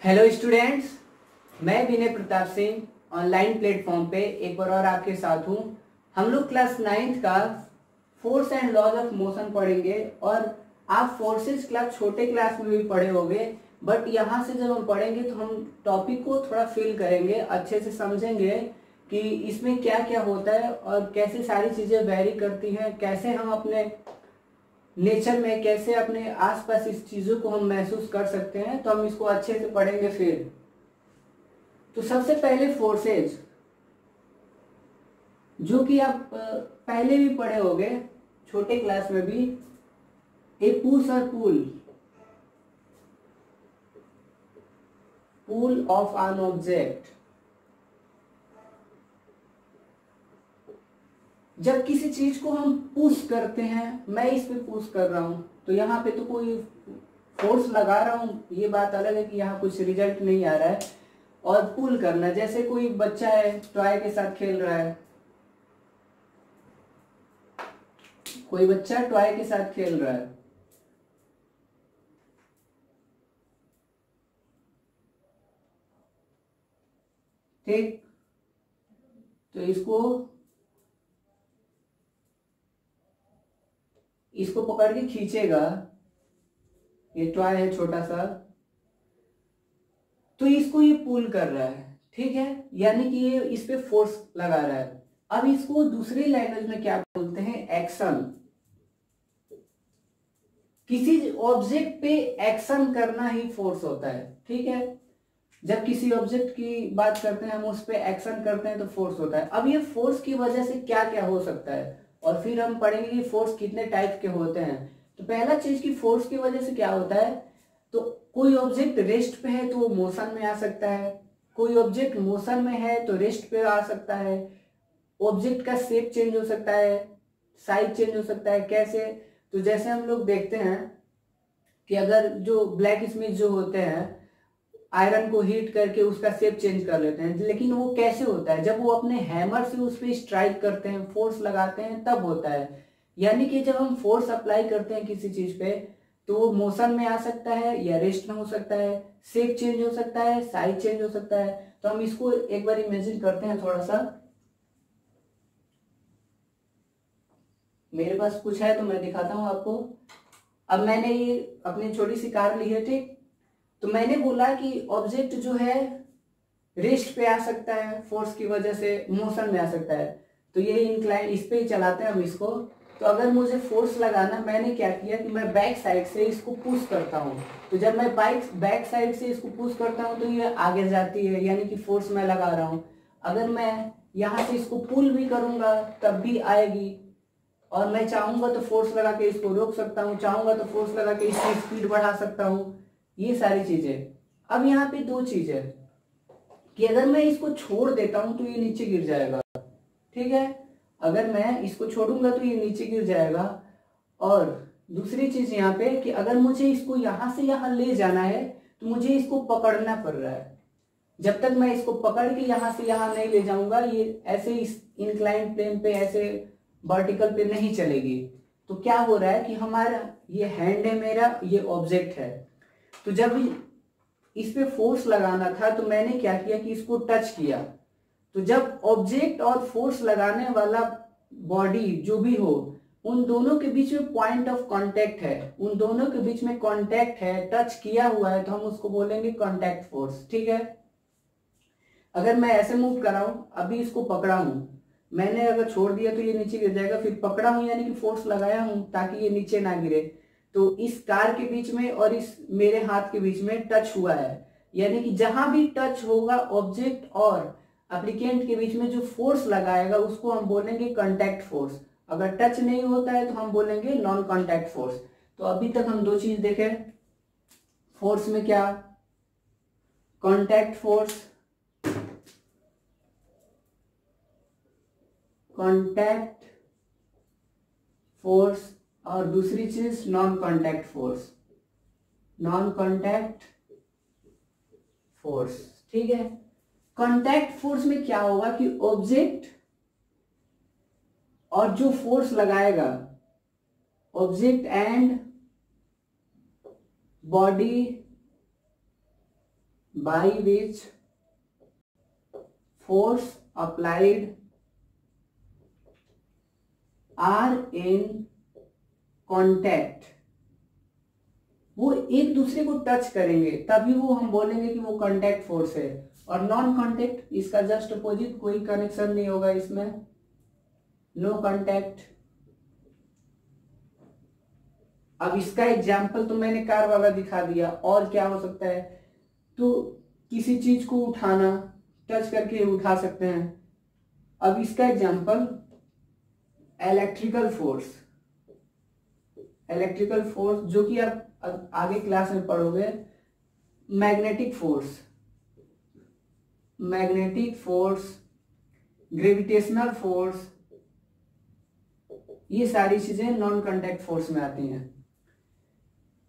Hello students, मैं विनय Pratap Singh online platform पे एक बार और आपके साथ हूँ। हम लोग क्लास 9th का force and laws of motion पढ़ेंगे और आप फोर्सेस क्लास छोटे क्लास में भी पढ़े होंगे, बट यहाँ से जब हम पढ़ेंगे तो हम टॉपिक को थोड़ा फील करेंगे, अच्छे से समझेंगे कि इसमें क्या क्या होता है और कैसे सारी चीज़ें वेरी करती हैं, कैसे हम अपने नेचर में, कैसे अपने आसपास इस चीजों को हम महसूस कर सकते हैं। तो हम इसको अच्छे से पढ़ेंगे। फिर तो सबसे पहले फोर्सेज, जो कि आप पहले भी पढ़े होंगे छोटे क्लास में भी, ए push or pull of an object. जब किसी चीज को हम पुश करते हैं, मैं इस पे पुश कर रहा हूं, तो यहाँ पे तो कोई फोर्स लगा रहा हूं, ये बात अलग है कि यहाँ कुछ रिजल्ट नहीं आ रहा है। और पुल करना, जैसे कोई बच्चा है टॉय के साथ खेल रहा है, कोई बच्चा टॉय के साथ खेल रहा है, ठीक, तो इसको पकड़ के खींचेगा, ये टॉय है छोटा सा, तो इसको ये पुल कर रहा है, ठीक है, यानी कि ये इस पे फोर्स लगा रहा है। अब इसको दूसरी लैंग्वेज में क्या बोलते हैं? एक्शन। किसी ऑब्जेक्ट पे एक्शन करना ही फोर्स होता है, ठीक है। जब किसी ऑब्जेक्ट की बात करते हैं, हम उस पे एक्शन करते हैं तो फोर्स होता है। अब ये फोर्स की वजह से क्या क्या हो सकता है, और फिर हम पढ़ेंगे कि फोर्स कितने टाइप के होते हैं। तो पहला चीज की फोर्स की वजह से क्या होता है, तो कोई ऑब्जेक्ट रेस्ट पे है तो वो मोशन में आ सकता है, कोई ऑब्जेक्ट मोशन में है तो रेस्ट पे आ सकता है, ऑब्जेक्ट का शेप चेंज हो सकता है, साइज चेंज हो सकता है। कैसे? तो जैसे हम लोग देखते हैं कि अगर जो ब्लैक स्मिथ जो होते हैं, आयरन को हीट करके उसका शेप चेंज कर लेते हैं, लेकिन वो कैसे होता है? जब वो अपने हैमर से उस पर स्ट्राइक करते हैं, फोर्स लगाते हैं, तब होता है। यानी कि जब हम फोर्स अप्लाई करते हैं किसी चीज पे, तो वो मोशन में आ सकता है या रेस्ट में हो सकता है, शेप चेंज हो सकता है, साइज चेंज हो सकता है। तो हम इसको एक बार इमेजिन करते हैं थोड़ा सा। मेरे पास कुछ है तो मैं दिखाता हूं आपको। अब मैंने ये अपनी छोटी सी कार ली है, ठीक, तो मैंने बोला कि ऑब्जेक्ट जो है रेस्ट पे आ सकता है, फोर्स की वजह से मोशन में आ सकता है। तो ये इंक्लाइन, इस पे ही चलाते हैं हम इसको। तो अगर मुझे फोर्स लगाना, मैंने क्या किया कि मैं बैक साइड से इसको पुश करता हूँ। तो जब मैं बैक साइड से इसको पुश करता हूँ तो ये आगे जाती है, यानी कि फोर्स मैं लगा रहा हूँ। अगर मैं यहाँ से इसको पुल भी करूंगा तब भी आएगी, और मैं चाहूंगा तो फोर्स लगा के इसको रोक सकता हूँ, चाहूंगा तो फोर्स लगा के इसकी स्पीड बढ़ा सकता हूँ, ये सारी चीजें। अब यहाँ पे दो चीज है कि अगर मैं इसको छोड़ देता हूं तो ये नीचे गिर जाएगा, ठीक है। अगर मैं इसको छोड़ूंगा तो ये नीचे गिर जाएगा। और दूसरी चीज यहाँ पे कि अगर मुझे इसको यहां से यहां ले जाना है तो मुझे इसको पकड़ना पड़ रहा है। जब तक मैं इसको पकड़ के यहां से यहां नहीं ले जाऊंगा, ये ऐसे इस इंक्लाइन प्लेन पे, ऐसे वर्टिकल पे नहीं चलेगी। तो क्या हो रहा है कि हमारा ये हैंड है, मेरा ये ऑब्जेक्ट है, तो जब इस पे फोर्स लगाना था तो मैंने क्या किया कि इसको टच किया। तो जब ऑब्जेक्ट और फोर्स लगाने वाला बॉडी जो भी हो, उन दोनों के बीच में पॉइंट ऑफ कांटेक्ट है, उन दोनों के बीच में कांटेक्ट है, टच किया हुआ है, तो हम उसको बोलेंगे कांटेक्ट फोर्स, ठीक है। अगर मैं ऐसे मूव कर रहा हूं, अभी इसको पकड़ा हूं, मैंने अगर छोड़ दिया तो ये नीचे गिर जाएगा, फिर पकड़ा हूं यानी कि फोर्स लगाया हूं ताकि ये नीचे ना गिरे। तो इस कार के बीच में और इस मेरे हाथ के बीच में टच हुआ है, यानी कि जहां भी टच होगा ऑब्जेक्ट और एप्लीकेंट के बीच में जो फोर्स लगाएगा उसको हम बोलेंगे कांटेक्ट फोर्स। अगर टच नहीं होता है तो हम बोलेंगे नॉन कांटेक्ट फोर्स। तो अभी तक हम दो चीज देखे, फोर्स में क्या, कांटेक्ट फोर्स, कांटेक्ट फोर्स, और दूसरी चीज non contact force, non contact force, ठीक है। कांटेक्ट फोर्स में क्या होगा कि ऑब्जेक्ट और जो फोर्स लगाएगा, object and body by which force applied are in contact, वो एक दूसरे को टच करेंगे तभी वो हम बोलेंगे कि वो कांटेक्ट फोर्स है। और नॉन कांटेक्ट इसका जस्ट अपोजिट, कोई कनेक्शन नहीं होगा इसमें, नो कांटेक्ट। अब इसका एग्जाम्पल तो मैंने कार वाला दिखा दिया, और क्या हो सकता है, तो किसी चीज को उठाना, टच करके उठा सकते हैं। अब इसका example electrical force, electrical force जो कि आप आगे क्लास में पढ़ोगे। Magnetic force, magnetic force, gravitational force, ये सारी चीजें नॉन कांटेक्ट फोर्स में आती हैं।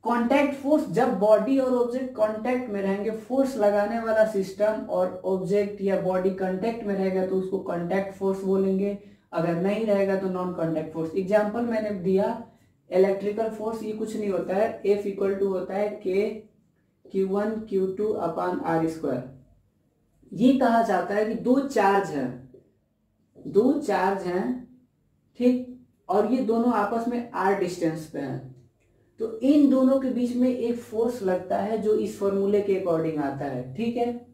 कांटेक्ट फोर्स, जब बॉडी और ऑब्जेक्ट कांटेक्ट में रहेंगे, फोर्स लगाने वाला सिस्टम और ऑब्जेक्ट या बॉडी कांटेक्ट में रहेगा तो उसको कांटेक्ट फोर्स बोलेंगे, अगर नहीं रहेगा तो नॉन कांटेक्ट फोर्स। एग्जांपल मैंने दिया, इलेक्ट्रिकल फोर्स ये कुछ नहीं होता है, F इक्वल टू होता है K Q1 Q2 अपान R स्क्वायर। ये कहा जाता है कि दो चार्ज हैं, ठीक, और ये दोनों आपस में R डिस्टेंस पे हैं, तो इन दोनों के बीच में एक फोर्स लगता है जो इस फॉर्मूले के अकॉर्डिंग आता है, ठीक है।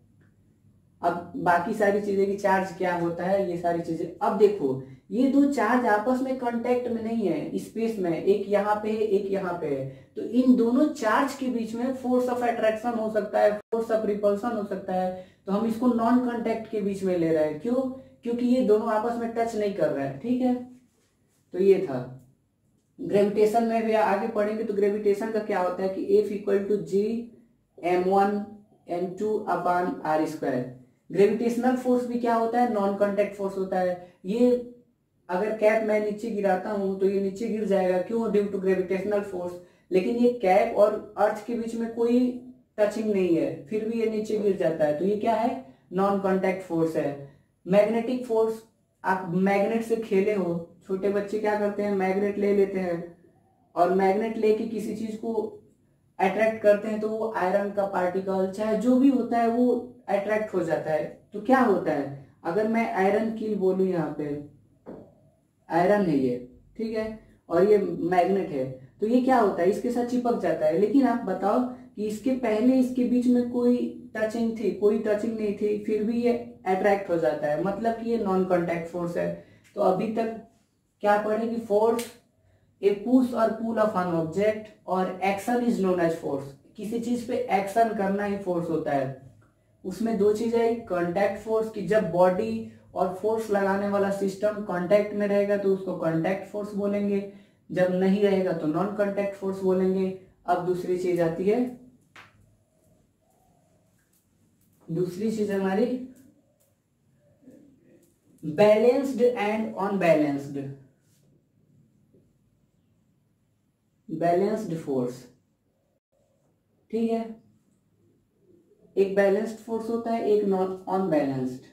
अब बाकी सारी चीजें की चार्ज क्या होता है, ये सारी चीजें। अब देखो, ये दो चार्ज आपस में कांटेक्ट में नहीं है, स्पेस में, एक यहाँ पे है एक यहाँ पे है, तो इन दोनों चार्ज के बीच में फोर्स ऑफ अट्रैक्शन हो सकता है, फोर्स ऑफ रिपल्सन हो सकता है, तो हम इसको नॉन कांटेक्ट के बीच में ले रहे हैं। क्यों? क्योंकि ये दोनों आपस में टच नहीं कर रहे हैं, ठीक है। तो ये था। ग्रेविटेशन में भी आगे पढ़ेंगे तो ग्रेविटेशन का क्या होता है कि F equal to G m1 m2 upon R square. Gravitational force भी क्या होता है, नॉन कांटेक्ट फोर्स होता है। ये अगर कैप मैं नीचे गिराता हूं तो ये नीचे गिर जाएगा, क्यों? Due to gravitational force. लेकिन ये कैप और अर्थ के बीच में कोई टचिंग नहीं है, फिर भी ये नीचे गिर जाता है, तो ये क्या है, नॉन कांटेक्ट फोर्स है। मैग्नेटिक फोर्स, आप मैग्नेट से खेले हो, छोटे बच्चे क्या करते हैं, मैग्नेट ले लेते हैं और मैग्नेट लेके किसी चीज को अट्रैक्ट करते हैं, तो वो आयरन का पार्टिकल चाहे जो भी होता है वो अट्रैक्ट हो जाता है। तो क्या होता है, अगर मैं आयरन की बोलूं, यहाँ पे आयरन है ये, ठीक है, और ये मैग्नेट है, तो ये क्या होता है, इसके साथ चिपक जाता है। लेकिन आप बताओ कि इसके पहले इसके बीच में कोई टचिंग थी? कोई टचिंग नहीं थी, फिर भी ये अट्रैक्ट हो जाता है, मतलब कि ये नॉन कांटेक्ट फोर्स है। तो अभी तक क्या पढ़े कि force, a push or pull of an object, और action is known as force. किसी चीज पे एक्शन करना ही फोर्स होता है। उसमें दो चीजें आई, कांटेक्ट फोर्स की जब बॉडी और फोर्स लगाने वाला सिस्टम कांटेक्ट में रहेगा तो उसको कांटेक्ट फोर्स बोलेंगे, जब नहीं रहेगा तो नॉन कांटेक्ट फोर्स बोलेंगे। अब दूसरी चीज आती है, दूसरी चीज हमारी balanced and unbalanced, balanced force, ठीक है। एक बैलेंस्ड फोर्स होता है, एक नॉन अनबैलेंस्ड।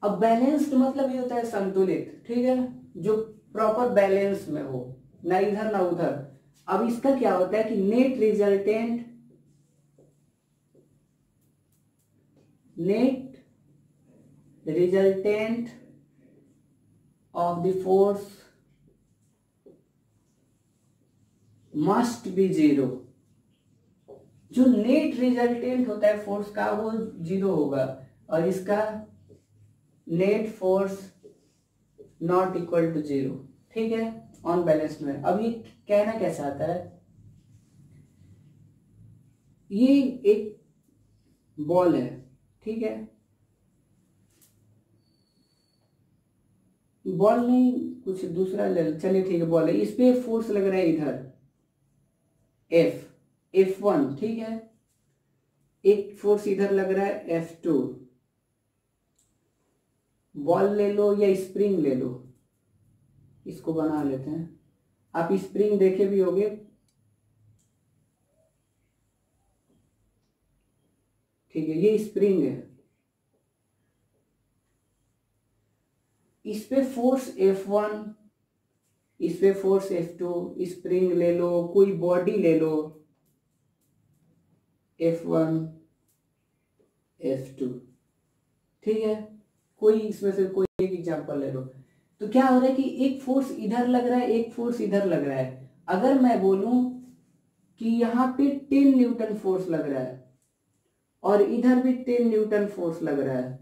अब बैलेंस्ड मतलब ये होता है संतुलित, ठीक है, जो प्रॉपर बैलेंस में हो, ना इधर ना उधर। अब इसका क्या होता है कि net resultant of the force must be zero. जो नेट रिजल्टेंट होता है फोर्स का वो जीरो होगा, और इसका net force not equal to zero, ठीक है, ऑन बैलेंस्ड में। अब ये कहना कैसा आता है, ये एक बॉल है, ठीक है, बॉल नहीं, कुछ दूसरा ले, चलिए ठीक है, बॉल है, इस पे फोर्स लग रहा है इधर F1, ठीक है, एक फोर्स इधर लग रहा है F2। बॉल ले लो या स्प्रिंग ले लो, इसको बना लेते हैं। आप स्प्रिंग देखे भी होंगे, ठीक है, ये स्प्रिंग है, इस पे फोर्स F1, इस पे फोर्स F2, स्प्रिंग ले लो, कोई बॉडी ले लो F1 F2, ठीक है, कोई इसमें से कोई एक एग्जांपल ले लो। तो क्या हो रहा है कि एक फोर्स इधर लग रहा है, एक फोर्स इधर लग रहा है। अगर मैं बोलूं कि यहाँ पे 10 न्यूटन फोर्स लग रहा है और इधर भी 10 न्यूटन फोर्स लग रहा है,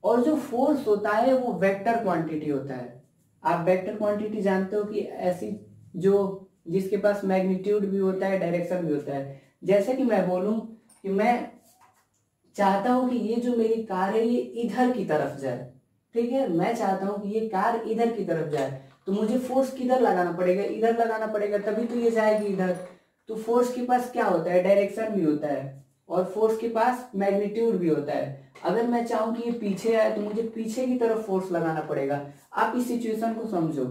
और जो फोर्स होता है वो वेक्टर क्वांटिटी होता है। आप वेक्टर क्वांटिटी जानते हो कि ऐसी जो जिसके पास मैग्नीट्यूड भी होता है, डायरेक्शन भी होता है। जैसे कि मैं बोलूं कि मैं चाहता हूं कि ये जो मेरी कार है ये इधर की तरफ जाए, ठीक है, मैं चाहता हूं कि ये कार इधर की तरफ जाए, तो मुझे फोर्स किधर लगाना पड़ेगा, इधर लगाना पड़ेगा, तभी तो ये जाएगी इधर। तो फोर्स के पास क्या होता है, डायरेक्शन भी होता है, और फोर्स के पास मैग्नीट्यूड भी होता है। अगर मैं चाहूं कि ये पीछे आए तो मुझे पीछे की तरफ फोर्स लगाना पड़ेगा। आप इस सिचुएशन को समझो,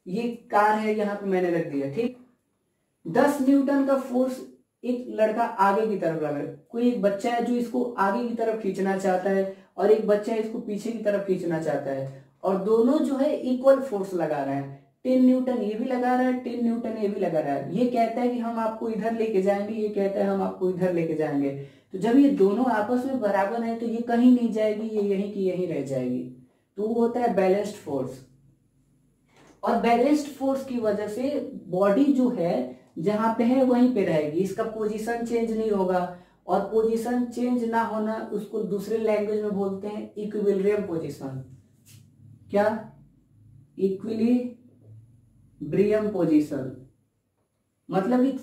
ये कार है, यहाँ पे मैंने रख दिया, ठीक, 10 न्यूटन का फोर्स एक लड़का आगे की तरफ लगा है, कोई एक बच्चा है जो इसको आगे की तरफ खींचना चाहता है, और एक बच्चा है इसको पीछे की तरफ खींचना चाहता है, और दोनों जो है इक्वल फोर्स लगा रहे हैं। 10 न्यूटन ये भी लगा रहा है, 10 न्यूटन ये भी लगा रहा है। ये कहता है कि हम आपको इधर लेके जाएंगे, ये कहता है हम आपको इधर लेके जाएंगे। तो जब ये दोनों आपस में बराबर है तो ये कहीं नहीं जाएगी, ये यहीं की यहीं रह जाएगी। तो वो होता है बैलेंस्ड फोर्स। और बैलेंस्ड फोर्स की वजह से बॉडी जो है जहां पे है वहीं पे रहेगी, इसका पोजीशन चेंज नहीं होगा। और पोजीशन चेंज ना होना उसको दूसरे लैंग्वेज में बोलते हैं इक्विलिब्रियम पोजीशन। क्या? इक्विलिब्रियम पोजीशन, मतलब कि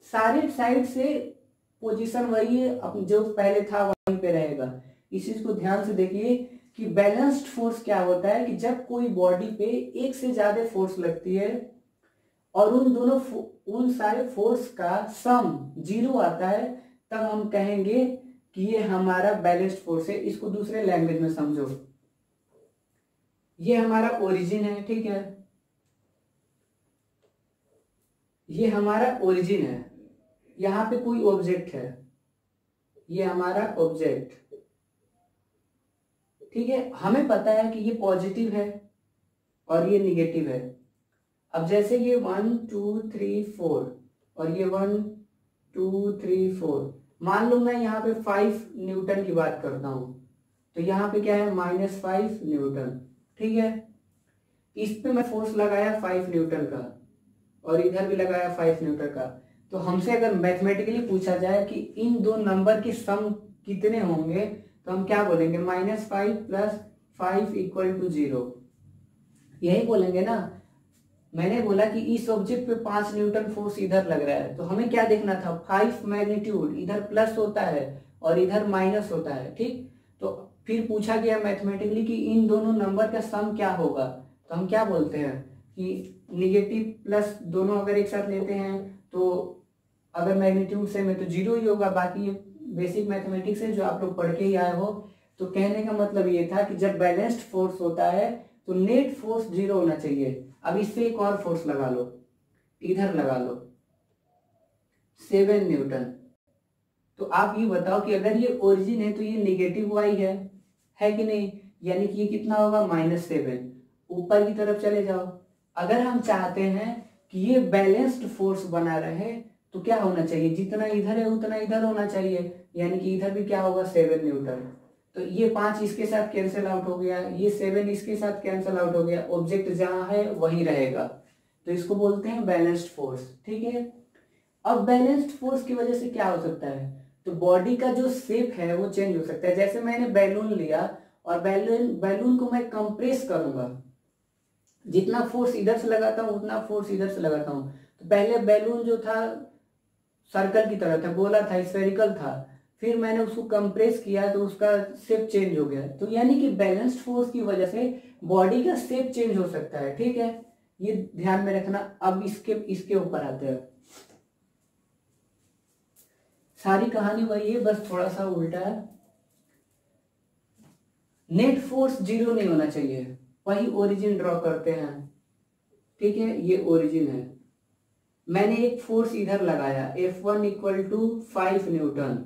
सारे साइड से पोजीशन वही है, जो पहले था वहीं पे रहेगा। इस चीज को ध्यान से देखिए कि बैलेंस्ड फोर्स क्या होता है कि जब कोई बॉडी पे एक से ज्यादा फोर्स लगती है और उन सारे फोर्स का सम 0 आता है, तब हम कहेंगे कि ये हमारा बैलेंस्ड फोर्स है। इसको दूसरे लैंग्वेज में समझो, ये हमारा ओरिजिन है, ठीक है, ये हमारा ओरिजिन है, यहां पे कोई ऑब्जेक्ट है, ये हमारा ऑब्जेक्ट, ठीक है। हमें पता है कि ये पॉजिटिव है और ये निगेटिव है। अब जैसे ये 1 2 3 4 और ये 1 2 3 4, मान लो मैं यहाँ पे 5 न्यूटन की बात करता हूं, तो यहाँ पे क्या है, -5 न्यूटन, ठीक है। इस पे मैं फोर्स लगाया 5 न्यूटन का और इधर भी लगाया 5 न्यूटन का। तो हमसे अगर मैथमेटिकली पूछा जाए कि इन दो नंबर के सम कितने होंगे, तो हम क्या बोलेंगे, -5 + 5 = 0, यही बोलेंगे ना। मैंने बोला कि इस ऑब्जेक्ट पे 5 न्यूटन फोर्स इधर लग रहा है, तो हमें क्या देखना था, 5 मैग्नीट्यूड, इधर प्लस होता है और इधर माइनस होता है, ठीक। तो फिर पूछा गया मैथमेटिकली कि इन दोनों नंबर का सम क्या होगा, तो हम क्या बोलते हैं कि निगेटिव प्लस दोनों अगर एक साथ लेते हैं तो अगर मैग्नीट्यूड सेम है तो 0 ही होगा। बाकी ये बेसिक मैथमेटिक्स है जो आप लोग पढ़ के ही आए हो। तो कहने का मतलब ये था कि जब बैलेंस्ड फोर्स होता है तो नेट फोर्स 0 होना चाहिए। अब इससे एक और फोर्स लगा लो, इधर लगा लो 7 न्यूटन। तो आप ये बताओ कि अगर ये ओरिजिन है तो ये नेगेटिव वाई है कि नहीं, यानी कि ये कितना होगा, -7। ऊपर की तरफ चले जाओ। अगर हम चाहते हैं कि ये बैलेंस्ड फोर्स बना रहे तो क्या होना चाहिए, जितना इधर है उतना इधर होना चाहिए, यानी कि इधर भी क्या होगा, 7 न्यूटन। तो ये 5 इसके साथ कैंसिल आउट हो गया, ये 7 इसके साथ कैंसिल आउट हो गया, ऑब्जेक्ट जहां है वहीं रहेगा। तो इसको बोलते हैं बैलेंस्ड फोर्स, ठीक है। अब बैलेंस्ड फोर्स की वजह से क्या हो सकता है, तो बॉडी का जो शेप है वो चेंज हो सकता है। जैसे मैंने बैलून लिया और बैलून को मैं कंप्रेस करूंगा, जितना फोर्स इधर से लगाता हूं उतना फोर्स इधर से लगाता हूं। तो पहले बैलून जो था सर्कल की तरह था, गोला था, स्फेरिकल था, फिर मैंने उसको कंप्रेस किया तो उसका शेप चेंज हो गया। तो यानी कि बैलेंस्ड फोर्स की वजह से बॉडी का शेप चेंज हो सकता है, ठीक है, ये ध्यान में रखना। अब इसके ऊपर आते हैं। सारी कहानी वही है, बस थोड़ा सा उल्टा है। नेट फोर्स 0 नहीं होना चाहिए, वही ओरिजिन ड्रॉ करते हैं, ठीक है। ये ओरिजिन है, मैंने एक फोर्स इधर लगाया, F1 = 5 न्यूटन,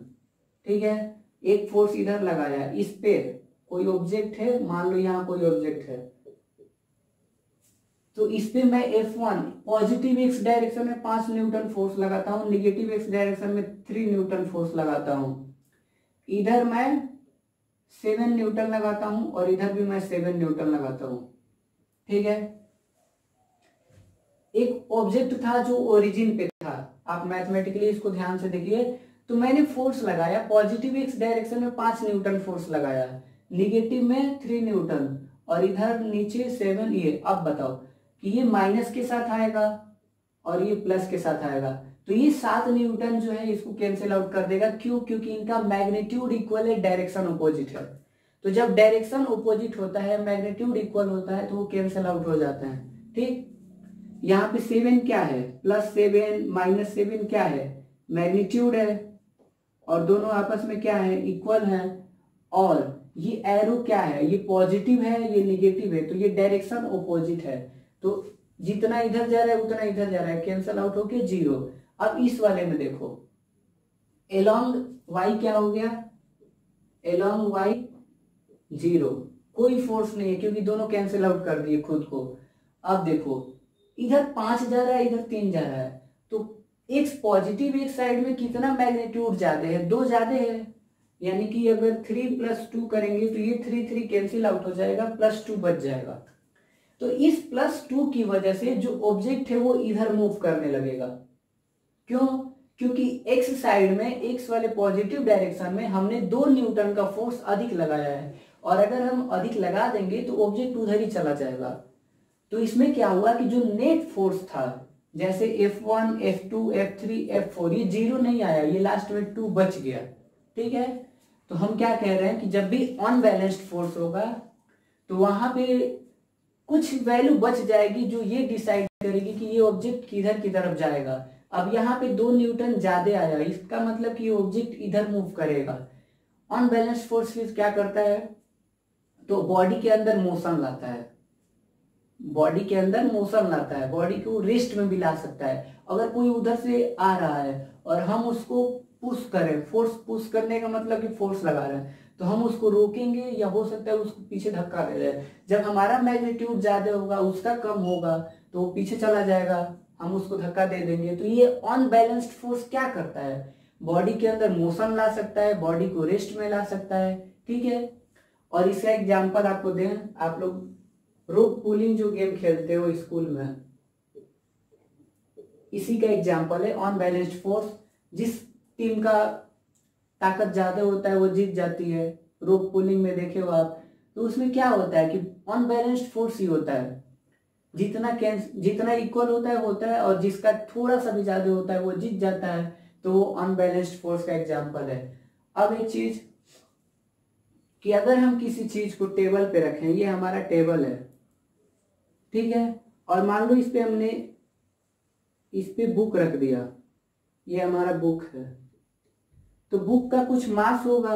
ठीक है। एक फोर्स इधर लगाया, इस पे कोई ऑब्जेक्ट है, मान लो यहाँ कोई ऑब्जेक्ट है, तो इस पे मैं F1 पॉजिटिव एक्स डायरेक्शन में 5 न्यूटन फोर्स लगाता हूँ, निगेटिव एक्स डायरेक्शन में 3 न्यूटन फोर्स लगाता हूँ। इधर मैं 7 न्यूटन लगाता हूँ और इधर भी मैं 7 न्यूटन लगाता हूँ। ठीक है, एक ऑब्जेक्ट था जो ओरिजिन पे था, आप मैथमेटिकली इसको ध्यान से देखिए। तो मैंने फोर्स लगाया, पॉजिटिव एक्स डायरेक्शन में 5 न्यूटन फोर्स लगाया, निगेटिव में 3 न्यूटन और इधर नीचे 7। ये अब बताओ कि ये माइनस के साथ आएगा और ये प्लस के साथ आएगा, तो ये 7 न्यूटन जो है इसको कैंसिल आउट कर देगा। क्यों? क्योंकि इनका मैग्नीट्यूड इक्वल है, डायरेक्शन अपोजिट है। तो जब डायरेक्शन अपोजिट होता है, मैग्नीट्यूड इक्वल होता है, तो वो कैंसिल आउट हो जाता है। ठीक, यहाँ पे 7 क्या है, +7 -7 क्या है, मैग्नीट्यूड है, और दोनों आपस में क्या है, इक्वल है। और ये एरो क्या है, ये पॉजिटिव है, ये निगेटिव है, तो ये डायरेक्शन अपोजिट है। तो जितना इधर जा रहा है उतना इधर जा रहा है, कैंसिल आउट होके 0। अब इस वाले में देखो, एलोंग y क्या हो गया, एलोंग y 0, कोई फोर्स नहीं है क्योंकि दोनों कैंसिल आउट कर दिए खुद को। अब देखो इधर 5 जा रहा है, इधर 3 जा रहा है, तो एक्स पॉजिटिव एक साइड में कितना मैग्नीट्यूड ज्यादा है, 2 ज्यादा है, यानी कि अगर 3 + 2 करेंगे तो ये 3 कैंसिल आउट हो जाएगा, +2 बच जाएगा। तो इस +2 की वजह से जो ऑब्जेक्ट है वो इधर मूव करने लगेगा। क्यों? क्योंकि एक्स साइड में, एक्स वाले पॉजिटिव डायरेक्शन में हमने 2 न्यूटन का फोर्स अधिक लगाया है, और अगर हम अधिक लगा देंगे तो ऑब्जेक्ट उधर ही चला जाएगा। तो इसमें क्या हुआ कि जो नेट फोर्स था, जैसे F1, F2, F3, F4, ये 0 नहीं आया, ये लास्ट में 2 बच गया। ठीक है, तो हम क्या कह रहे हैं कि जब भी अनबैलेंस्ड फोर्स होगा तो वहां पे कुछ वैल्यू बच जाएगी जो ये डिसाइड करेगी कि ये ऑब्जेक्ट किधर की तरफ जाएगा। अब यहाँ पे 2 न्यूटन ज्यादा आया, इसका मतलब कि ये ऑब्जेक्ट इधर मूव करेगा। अनबैलेंस्ड फोर्स फिर क्या करता है, तो बॉडी के अंदर मोशन लाता है, बॉडी के अंदर मोशन लाता है, बॉडी को रेस्ट में भी ला सकता है। अगर कोई उधर से आ रहा है और हम उसको पुश करें, फोर्स, पुश करने का मतलब कि फोर्स लगा रहे हैं, तो हम उसको रोकेंगे या हो सकता है उसको पीछे धक्का दे दें। जब हमारा मैग्नीट्यूड ज्यादा होगा, उसका कम होगा, तो वो पीछे चला जाएगा, हम उसको धक्का दे देंगे। तो ये अनबैलेंस्ड फोर्स क्या करता है, बॉडी के अंदर मोशन ला सकता है, बॉडी को रेस्ट में ला सकता है। ठीक है, और इसका एग्जाम्पल आपको दें, आप लोग रोप पुलिंग जो गेम खेलते हो स्कूल में, इसी का एग्जाम्पल है अनबैलेंस्ड फोर्स। जिस टीम का ताकत ज्यादा होता है वो जीत जाती है। रोप पुलिंग में देखे हो आप, तो उसमें क्या होता है कि अनबैलेंस्ड फोर्स ही होता है, जितना इक्वल होता है, और जिसका थोड़ा सा भी ज्यादा होता है वो जीत जाता है। तो वो अनबैलेंस्ड फोर्स का एग्जाम्पल है। अब एक चीज कि अगर हम किसी चीज को टेबल पे रखें, ये हमारा टेबल है, ठीक है, और मान लो इस पे हमने इस पे बुक रख दिया, ये हमारा बुक है, तो बुक का कुछ मास होगा,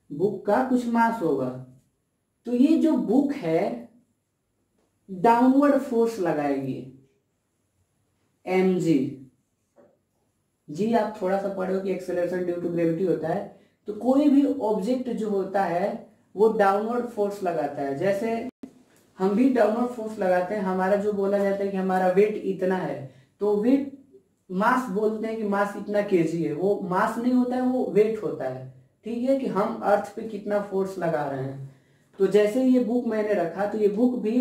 बुक का कुछ मास होगा। तो ये जो बुक है डाउनवर्ड फोर्स लगाएगी, mg। जी आप थोड़ा सा पढ़ो कि एक्सेलरेशन ड्यू टू ग्रेविटी होता है। तो कोई भी ऑब्जेक्ट जो होता है वो डाउनवर्ड फोर्स लगाता है। जैसे हम भी डाउनवर्ड फोर्स लगाते हैं, हमारा जो बोला जाता है कि हमारा वेट इतना है, तो वेट मास बोलते हैं कि मास इतना केजी है, वो मास नहीं होता है, वो वेट होता है। ठीक है, कि हम अर्थ पे कितना फोर्स लगा रहे हैं। तो जैसे ये बुक मैंने रखा, तो ये बुक भी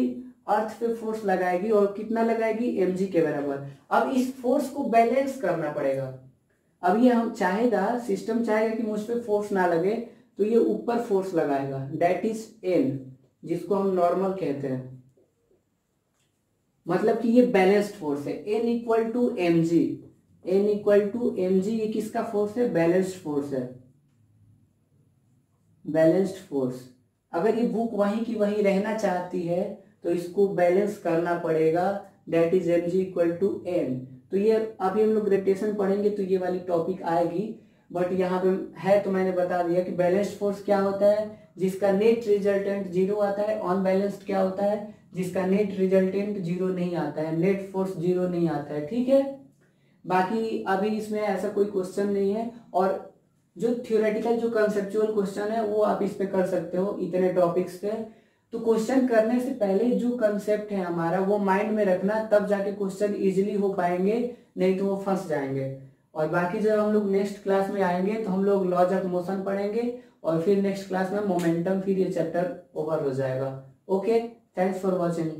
अर्थ पे फोर्स लगाएगी, और कितना लगाएगी, mg के बराबर। अब इस फोर्स को बैलेंस करना पड़ेगा। अब ये हम चाहेगा, सिस्टम चाहेगा कि मुझ पे फोर्स ना लगे, तो ये ऊपर फोर्स लगाएगा, दैट इज n, जिसको हम नॉर्मल कहते हैं। मतलब कि ये बैलेंस्ड फोर्स है, n = mg, n = mg। ये किसका फोर्स है, बैलेंस्ड फोर्स है, बैलेंस्ड फोर्स। अगर ये बुक वहीं की वहीं रहना चाहती है तो इसको बैलेंस करना पड़ेगा, दैट इज mg = n। तो ये अभी हम लोग ग्रेविटेशन पढ़ेंगे तो ये वाली टॉपिक आएगी, बट यहाँ पे है तो मैंने बता दिया कि बैलेंस्ड फोर्स क्या होता है, जिसका नेट रिजल्टेंट 0 आता है। अनबैलेंस्ड क्या होता है, जिसका नेट रिजल्टेंट 0 नहीं आता है, नेट फोर्स 0 नहीं आता है। ठीक है, बाकी अभी इसमें ऐसा कोई क्वेश्चन नहीं है, और जो थ्योरेटिकल जो कंसेप्चुअल क्वेश्चन है वो आप इस पे कर सकते हो, इतने टॉपिक्स पे। तो क्वेश्चन करने से पहले जो कंसेप्ट है हमारा वो माइंड में रखना, तब जाके क्वेश्चन इजीली हो पाएंगे, नहीं तो वो फंस जाएंगे। और बाकी जब हम लोग नेक्स्ट क्लास में आएंगे तो हम लोग लॉज ऑफ मोशन पढ़ेंगे और फिर नेक्स्ट क्लास में मोमेंटम, फिर ये चैप्टर ओवर हो जाएगा। Okay, thanks for watching.